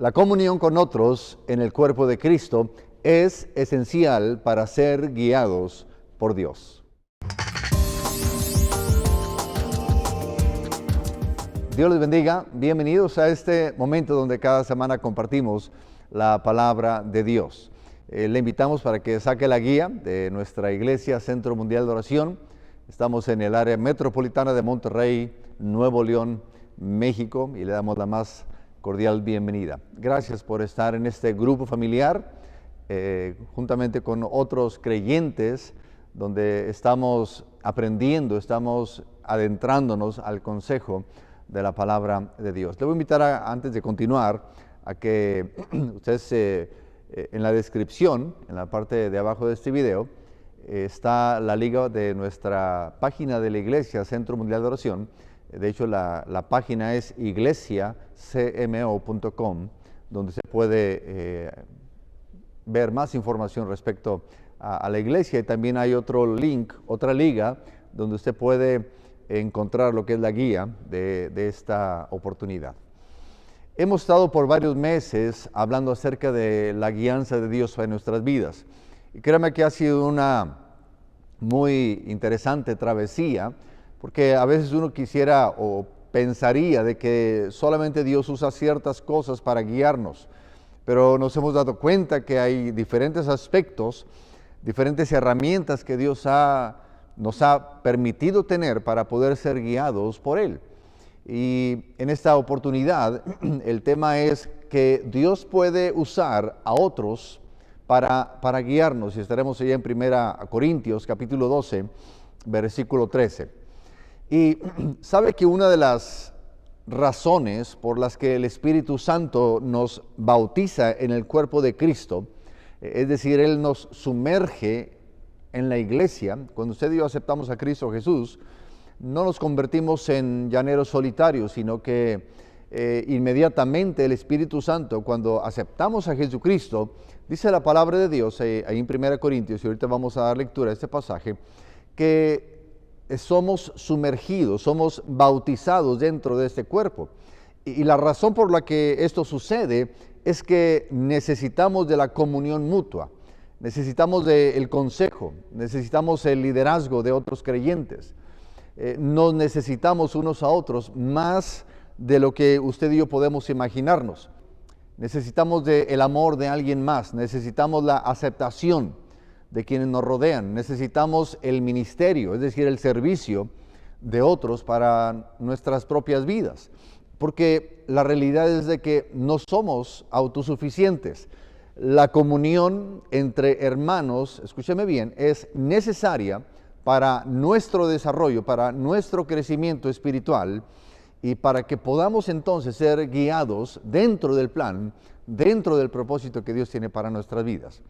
La comunión con otros en el cuerpo de Cristo es esencial para ser guiados por Dios. Dios les bendiga. Bienvenidos a este momento donde cada semana compartimos la palabra de Dios. Le invitamos para que saque la guía de nuestra iglesia Centro Mundial de Oración. Estamos en el área metropolitana de Monterrey, Nuevo León, México, y le damos la más cordial bienvenida. Gracias por estar en este grupo familiar, juntamente con otros creyentes, donde estamos aprendiendo, estamos adentrándonos al consejo de la palabra de Dios. Le voy a invitar, antes de continuar, a que ustedes en la descripción, en la parte de abajo de este video, está la liga de nuestra página de la iglesia, Centro Mundial de Oración. De hecho, la página es iglesiacmo.com, donde se puede ver más información respecto a la iglesia. Y también hay otro link, otra liga, donde usted puede encontrar lo que es la guía de esta oportunidad. Hemos estado por varios meses hablando acerca de la guianza de Dios en nuestras vidas. Y créame que ha sido una muy interesante travesía, porque a veces uno quisiera o pensaría de que solamente Dios usa ciertas cosas para guiarnos, pero nos hemos dado cuenta que hay diferentes aspectos, diferentes herramientas que Dios nos ha permitido tener para poder ser guiados por Él. Y en esta oportunidad el tema es que Dios puede usar a otros para guiarnos, y estaremos allá en 1 Corintios capítulo 12, versículo 13. Y sabe que una de las razones por las que el Espíritu Santo nos bautiza en el cuerpo de Cristo, es decir, Él nos sumerge en la iglesia. Cuando usted y yo aceptamos a Cristo Jesús, no nos convertimos en llaneros solitarios, sino que inmediatamente el Espíritu Santo, cuando aceptamos a Jesucristo, dice la palabra de Dios ahí en 1 Corintios, y ahorita vamos a dar lectura a este pasaje, que somos sumergidos, somos bautizados dentro de este cuerpo. Y la razón por la que esto sucede es que necesitamos de la comunión mutua, necesitamos del consejo, necesitamos el liderazgo de otros creyentes. Nos necesitamos unos a otros más de lo que usted y yo podemos imaginarnos. Necesitamos del amor de alguien más, necesitamos la aceptación de quienes nos rodean, necesitamos el ministerio, es decir, el servicio de otros para nuestras propias vidas, porque la realidad es de que no somos autosuficientes. La comunión entre hermanos, escúcheme bien, es necesaria para nuestro desarrollo, para nuestro crecimiento espiritual, y para que podamos entonces ser guiados dentro del plan, dentro del propósito que Dios tiene para nuestras vidas.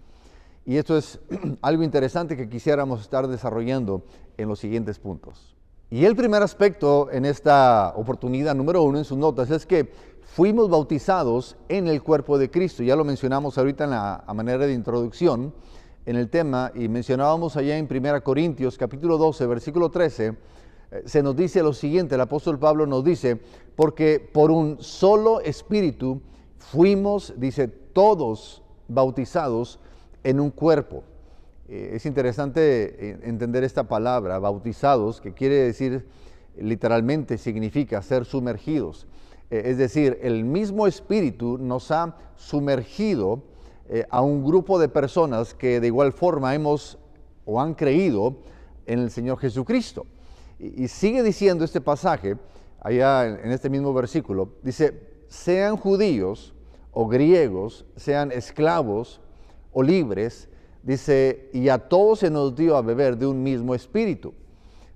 Y esto es algo interesante que quisiéramos estar desarrollando en los siguientes puntos. Y el primer aspecto en esta oportunidad, número 1 en sus notas, es que fuimos bautizados en el cuerpo de Cristo. Ya lo mencionamos ahorita a manera de introducción en el tema, y mencionábamos allá en 1 Corintios capítulo 12, versículo 13, se nos dice lo siguiente. El apóstol Pablo nos dice: porque por un solo espíritu fuimos, dice, todos bautizados en un cuerpo. Es interesante entender esta palabra, bautizados, que quiere decir, literalmente significa ser sumergidos. Es decir, el mismo Espíritu nos ha sumergido a un grupo de personas que de igual forma hemos o han creído en el Señor Jesucristo. Y sigue diciendo este pasaje, allá en este mismo versículo, dice: sean judíos o griegos, sean esclavos o libres, dice, y a todos se nos dio a beber de un mismo espíritu.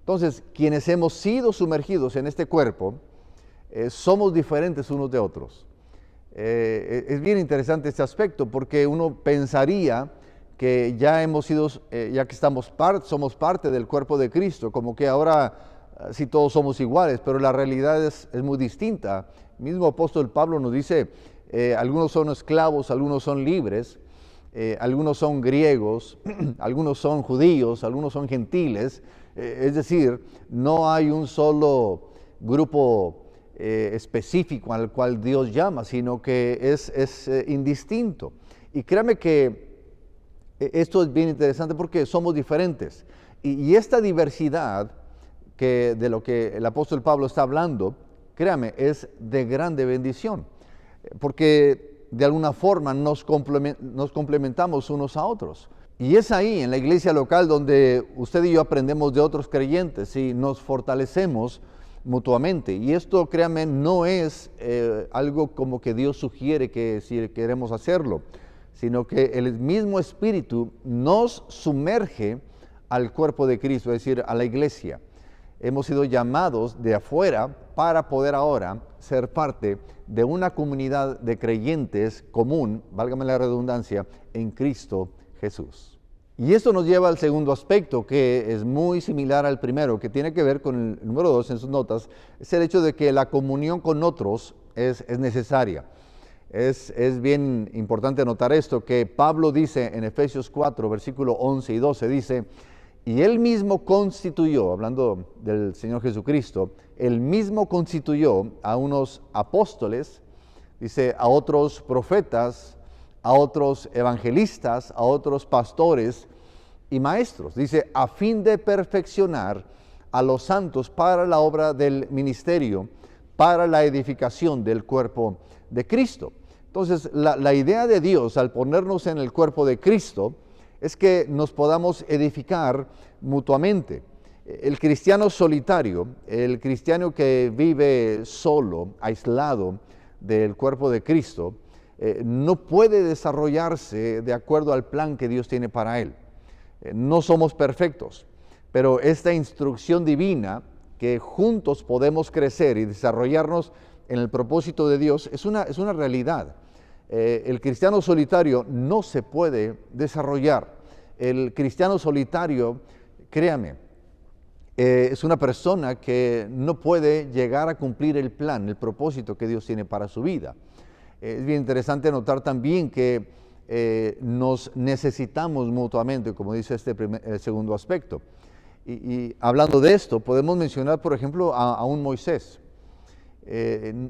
Entonces, quienes hemos sido sumergidos en este cuerpo, somos diferentes unos de otros. Es bien interesante este aspecto, porque uno pensaría que ya hemos sido, ya que somos parte del cuerpo de Cristo, como que ahora sí todos somos iguales, pero la realidad es muy distinta. El mismo apóstol Pablo nos dice, algunos son esclavos, algunos son libres, algunos son griegos, algunos son judíos, algunos son gentiles. Es decir, no hay un solo grupo específico al cual Dios llama, sino que es indistinto. Y créame que esto es bien interesante porque somos diferentes. Y esta diversidad de lo que el apóstol Pablo está hablando, créame, es de grande bendición, porque de alguna forma nos complementamos unos a otros. Y es ahí, en la iglesia local, donde usted y yo aprendemos de otros creyentes y nos fortalecemos mutuamente. Y esto, créame, no es algo como que Dios sugiere que si queremos hacerlo, sino que el mismo Espíritu nos sumerge al cuerpo de Cristo, es decir, a la iglesia. Hemos sido llamados de afuera para poder ahora ser parte de una comunidad de creyentes común, válgame la redundancia, en Cristo Jesús. Y esto nos lleva al segundo aspecto, que es muy similar al primero, que tiene que ver con el número 2 en sus notas, es el hecho de que la comunión con otros es necesaria. Es bien importante notar esto, que Pablo dice en Efesios 4, versículo 11 y 12, dice: y él mismo constituyó, hablando del Señor Jesucristo, él mismo constituyó a unos apóstoles, dice, a otros profetas, a otros evangelistas, a otros pastores y maestros, dice, a fin de perfeccionar a los santos para la obra del ministerio, para la edificación del cuerpo de Cristo. Entonces, la idea de Dios al ponernos en el cuerpo de Cristo es que nos podamos edificar mutuamente. El cristiano solitario, el cristiano que vive solo, aislado del cuerpo de Cristo, no puede desarrollarse de acuerdo al plan que Dios tiene para él. No somos perfectos, pero esta instrucción divina que juntos podemos crecer y desarrollarnos en el propósito de Dios es una realidad. El cristiano solitario no se puede desarrollar. El cristiano solitario, créame, es una persona que no puede llegar a cumplir el plan, el propósito que Dios tiene para su vida. Es bien interesante notar también que nos necesitamos mutuamente, como dice el segundo aspecto. Y hablando de esto, podemos mencionar, por ejemplo, a un Moisés.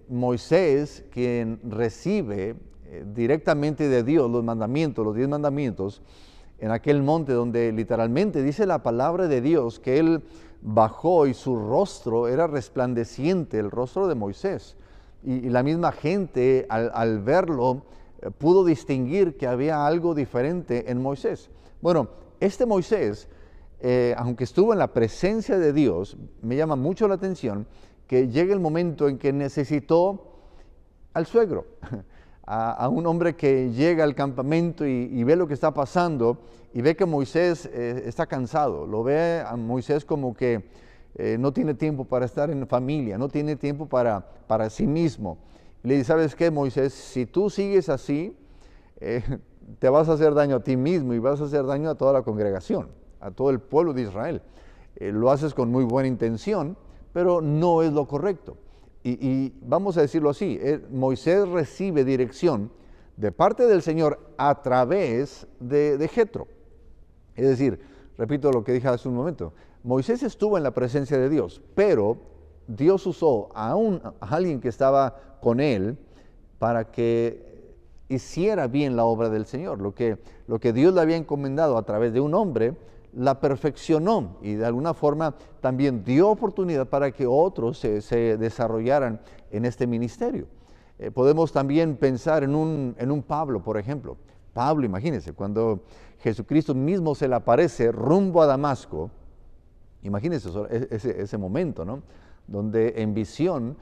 Moisés, quien recibe directamente de Dios los mandamientos, los 10 mandamientos, en aquel monte donde literalmente dice la palabra de Dios que él bajó y su rostro era resplandeciente, el rostro de Moisés. Y la misma gente al verlo pudo distinguir que había algo diferente en Moisés. Bueno, este Moisés, aunque estuvo en la presencia de Dios, me llama mucho la atención que llega el momento en que necesitó al suegro, a un hombre que llega al campamento y ve lo que está pasando y ve que Moisés está cansado, lo ve a Moisés como que no tiene tiempo para estar en familia, no tiene tiempo para sí mismo. Y le dice, ¿sabes qué, Moisés? Si tú sigues así, te vas a hacer daño a ti mismo y vas a hacer daño a toda la congregación, a todo el pueblo de Israel. Lo haces con muy buena intención, pero no es lo correcto. Y vamos a decirlo así, Moisés recibe dirección de parte del Señor a través de Jetro. Es decir, repito lo que dije hace un momento, Moisés estuvo en la presencia de Dios, pero Dios usó a alguien que estaba con él para que hiciera bien la obra del Señor. Lo que Dios le había encomendado a través de un hombre, la perfeccionó y de alguna forma también dio oportunidad para que otros se desarrollaran en este ministerio. Podemos también pensar en un Pablo, por ejemplo. Pablo, imagínense, cuando Jesucristo mismo se le aparece rumbo a Damasco, imagínense ese momento, ¿no? Donde en visión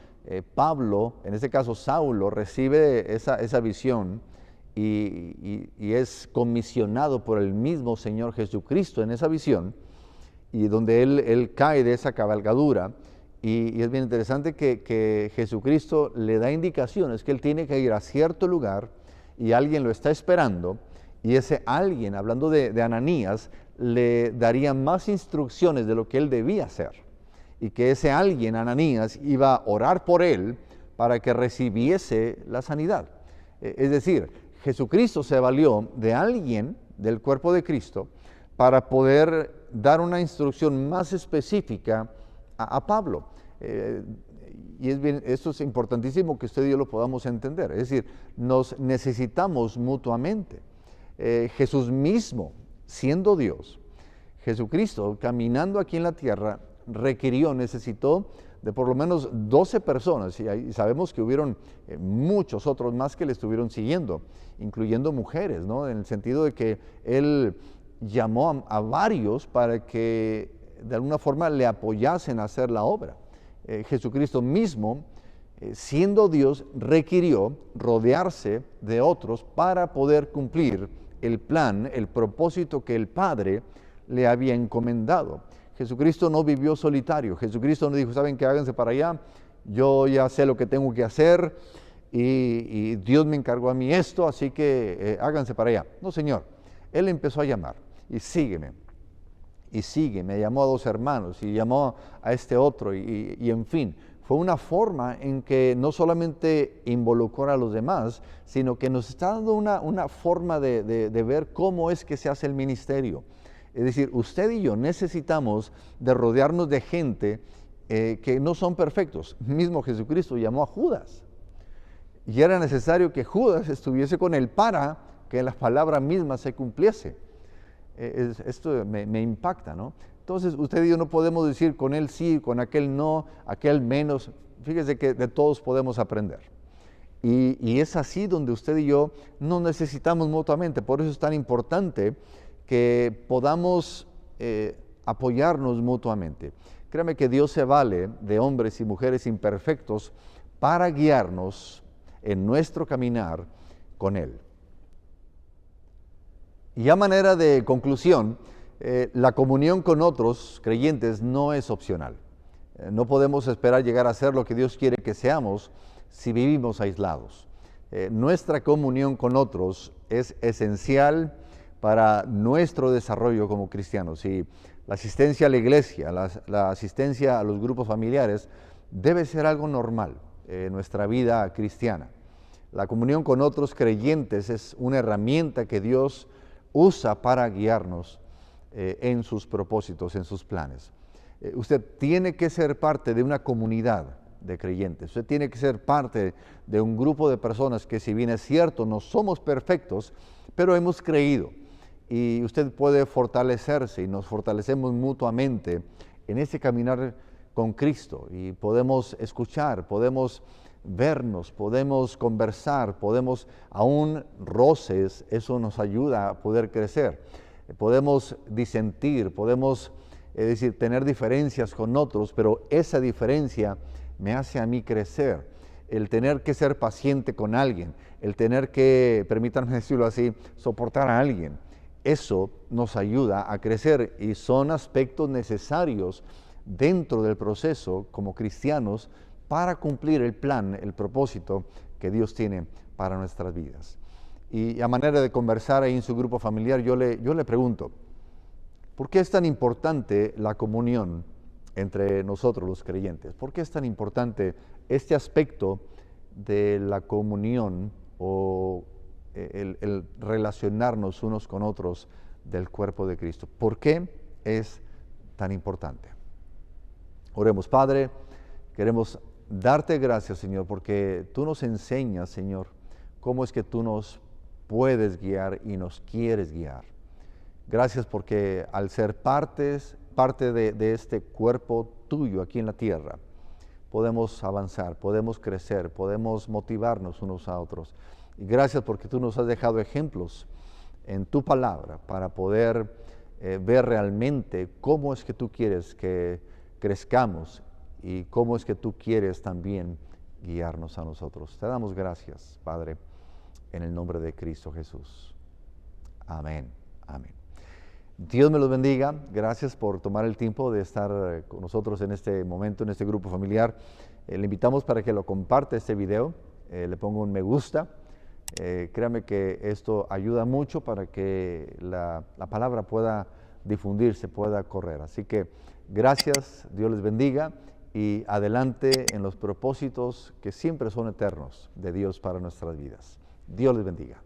Pablo, en este caso Saulo, recibe esa visión y es comisionado por el mismo Señor Jesucristo en esa visión, y donde él cae de esa cabalgadura, y es bien interesante que Jesucristo le da indicaciones que él tiene que ir a cierto lugar y alguien lo está esperando, y ese alguien, hablando de Ananías, le daría más instrucciones de lo que él debía hacer, y que ese alguien, Ananías, iba a orar por él para que recibiese la sanidad. Es decir, Jesucristo se valió de alguien del cuerpo de Cristo para poder dar una instrucción más específica a Pablo. Y esto es importantísimo que usted y yo lo podamos entender. Es decir, nos necesitamos mutuamente. Jesús mismo, siendo Dios, Jesucristo, caminando aquí en la tierra, necesitó de por lo menos 12 personas, y sabemos que hubieron muchos otros más que le estuvieron siguiendo, incluyendo mujeres, ¿no? En el sentido de que Él llamó a varios para que de alguna forma le apoyasen a hacer la obra. Jesucristo mismo, siendo Dios, requirió rodearse de otros para poder cumplir el plan, el propósito que el Padre le había encomendado. Jesucristo no vivió solitario. Jesucristo no dijo, ¿saben qué? Háganse para allá, yo ya sé lo que tengo que hacer y Dios me encargó a mí esto, así que háganse para allá. No, Señor. Él empezó a llamar y sígueme. Y sígueme, llamó a 2 hermanos y llamó a este otro y en fin. Fue una forma en que no solamente involucró a los demás, sino que nos está dando una forma de ver cómo es que se hace el ministerio. Es decir, usted y yo necesitamos de rodearnos de gente que no son perfectos. Mismo Jesucristo llamó a Judas. Y era necesario que Judas estuviese con él para que la palabra misma se cumpliese. Esto me impacta, ¿no? Entonces, usted y yo no podemos decir con él sí, con aquel no, aquel menos. Fíjese que de todos podemos aprender. Y es así donde usted y yo nos necesitamos mutuamente. Por eso es tan importante que podamos apoyarnos mutuamente. Créame que Dios se vale de hombres y mujeres imperfectos para guiarnos en nuestro caminar con Él. Y a manera de conclusión, la comunión con otros creyentes no es opcional. No podemos esperar llegar a ser lo que Dios quiere que seamos si vivimos aislados. Nuestra comunión con otros es esencial para nuestro desarrollo como cristianos. Y la asistencia a la iglesia, la asistencia a los grupos familiares debe ser algo normal en nuestra vida cristiana. La comunión con otros creyentes es una herramienta que Dios usa para guiarnos en sus propósitos, en sus planes. Usted tiene que ser parte de una comunidad de creyentes. Usted tiene que ser parte de un grupo de personas que, si bien es cierto, no somos perfectos, pero hemos creído. Y usted puede fortalecerse y nos fortalecemos mutuamente en ese caminar con Cristo. Y podemos escuchar, podemos vernos, podemos conversar, podemos aún roces, eso nos ayuda a poder crecer. Podemos disentir, podemos tener diferencias con otros, pero esa diferencia me hace a mí crecer. El tener que ser paciente con alguien, el tener que, permítanme decirlo así, soportar a alguien, eso nos ayuda a crecer y son aspectos necesarios dentro del proceso como cristianos para cumplir el plan, el propósito que Dios tiene para nuestras vidas. Y a manera de conversar ahí en su grupo familiar, yo le pregunto, ¿por qué es tan importante la comunión entre nosotros los creyentes? ¿Por qué es tan importante este aspecto de la comunión o el relacionarnos unos con otros del cuerpo de Cristo? ¿Por qué es tan importante? Oremos. Padre, queremos darte gracias, Señor, porque tú nos enseñas, Señor, cómo es que tú nos puedes guiar y nos quieres guiar. Gracias porque al ser parte de este cuerpo tuyo aquí en la tierra, podemos avanzar, podemos crecer, podemos motivarnos unos a otros. Y gracias porque tú nos has dejado ejemplos en tu palabra para poder ver realmente cómo es que tú quieres que crezcamos y cómo es que tú quieres también guiarnos a nosotros. Te damos gracias, Padre, en el nombre de Cristo Jesús. Amén. Amén. Dios me los bendiga. Gracias por tomar el tiempo de estar con nosotros en este momento, en este grupo familiar. Le invitamos para que lo comparte este video, le ponga un me gusta. Créame que esto ayuda mucho para que la palabra pueda difundirse, pueda correr. Así que gracias, Dios les bendiga y adelante en los propósitos que siempre son eternos de Dios para nuestras vidas. Dios les bendiga.